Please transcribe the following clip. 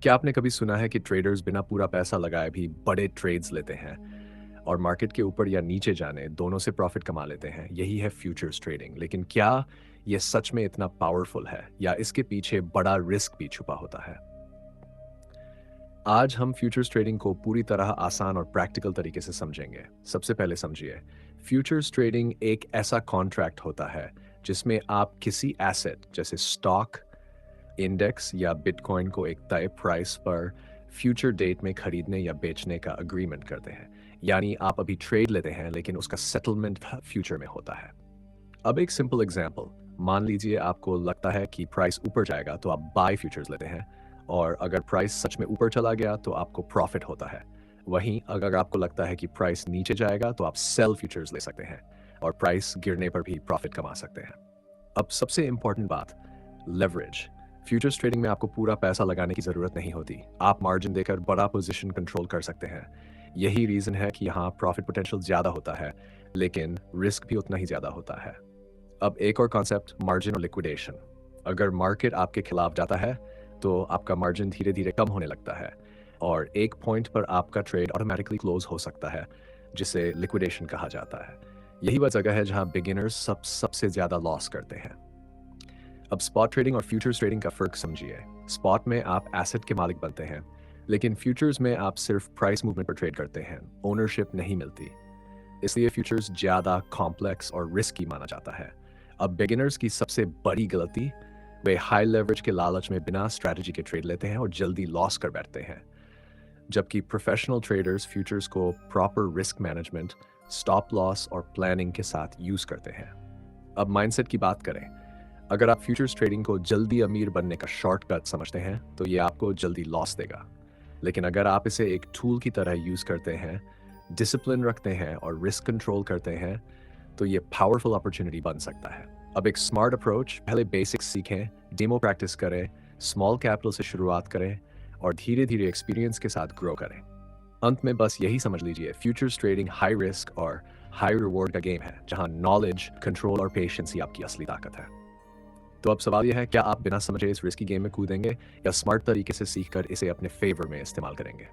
क्या आपने कभी सुना है कि ट्रेडर्स बिना पूरा पैसा लगाए भी बड़े ट्रेड्स लेते हैं और मार्केट के ऊपर या नीचे जाने दोनों से प्रॉफिट कमा लेते हैं? यही है फ्यूचर्स ट्रेडिंग। लेकिन क्या ये सच में इतना पावरफुल है या इसके पीछे बड़ा रिस्क भी छुपा होता है? आज हम फ्यूचर्स ट्रेडिंग को पूरी तरह आसान और प्रैक्टिकल तरीके से समझेंगे। सबसे पहले समझिए, फ्यूचर्स ट्रेडिंग एक ऐसा कॉन्ट्रैक्ट होता है जिसमें आप किसी एसेट जैसे स्टॉक, इंडेक्स या बिटकॉइन को एक तय प्राइस पर फ्यूचर डेट में खरीदने या बेचने का अग्रीमेंट करते हैं। यानी आप अभी ट्रेड लेते हैं लेकिन उसका सेटलमेंट फ्यूचर में होता है। अब एक सिंपल एग्जांपल, मान लीजिए आपको लगता है कि प्राइस ऊपर जाएगा तो आप बाय फ्यूचर्स लेते हैं, और अगर प्राइस सच में ऊपर चला गया तो आपको प्रॉफिट होता है। वहीं अगर आपको लगता है कि प्राइस नीचे जाएगा तो आप सेल फ्यूचर्स ले सकते हैं और प्राइस गिरने पर भी प्रॉफिट कमा सकते हैं। अब सबसे इंपॉर्टेंट बात, लेवरेज। फ्यूचर्स ट्रेडिंग में आपको पूरा पैसा लगाने की ज़रूरत नहीं होती। आप मार्जिन देकर बड़ा पोजीशन कंट्रोल कर सकते हैं। यही रीज़न है कि यहाँ प्रॉफिट पोटेंशियल ज़्यादा होता है, लेकिन रिस्क भी उतना ही ज़्यादा होता है। अब एक और कॉन्सेप्ट, मार्जिन और लिक्विडेशन। अगर मार्केट आपके खिलाफ जाता है तो आपका मार्जिन धीरे धीरे कम होने लगता है और एक पॉइंट पर आपका ट्रेड ऑटोमेटिकली क्लोज हो सकता है, जिसे लिक्विडेशन कहा जाता है। यही वह जगह है जहां बिगिनर्स सबसे ज़्यादा लॉस करते हैं। अब स्पॉट ट्रेडिंग और फ्यूचर्स ट्रेडिंग का फ़र्क समझिए। स्पॉट में आप एसेट के मालिक बनते हैं, लेकिन फ्यूचर्स में आप सिर्फ प्राइस मूवमेंट पर ट्रेड करते हैं, ओनरशिप नहीं मिलती। इसलिए फ्यूचर्स ज़्यादा कॉम्प्लेक्स और रिस्की माना जाता है। अब बिगिनर्स की सबसे बड़ी गलती, वे हाई लेवरेज के लालच में बिना स्ट्रैटेजी के ट्रेड लेते हैं और जल्दी लॉस कर बैठते हैं। जबकि प्रोफेशनल ट्रेडर्स फ्यूचर्स को proper risk management, stop loss और प्लानिंग के साथ यूज़ करते हैं। अब माइंडसेट की बात करें, अगर आप फ्यूचर्स ट्रेडिंग को जल्दी अमीर बनने का शॉर्टकट समझते हैं तो ये आपको जल्दी लॉस देगा। लेकिन अगर आप इसे एक टूल की तरह यूज़ करते हैं, डिसिप्लिन रखते हैं और रिस्क कंट्रोल करते हैं, तो ये पावरफुल अपॉर्चुनिटी बन सकता है। अब एक स्मार्ट अप्रोच, पहले बेसिक्स सीखें, डेमो प्रैक्टिस करें, स्मॉल कैपिटल से शुरुआत करें और धीरे धीरे एक्सपीरियंस के साथ ग्रो करें। अंत में बस यही समझ लीजिए, फ्यूचर्स ट्रेडिंग हाई रिस्क और हाई रिवॉर्ड का गेम है, जहां नॉलेज, कंट्रोल और पेशेंस ही आपकी असली ताकत है। तो अब सवाल यह है, क्या आप बिना समझे इस रिस्की गेम में कूदेंगे या स्मार्ट तरीके से सीखकर इसे अपने फेवर में इस्तेमाल करेंगे?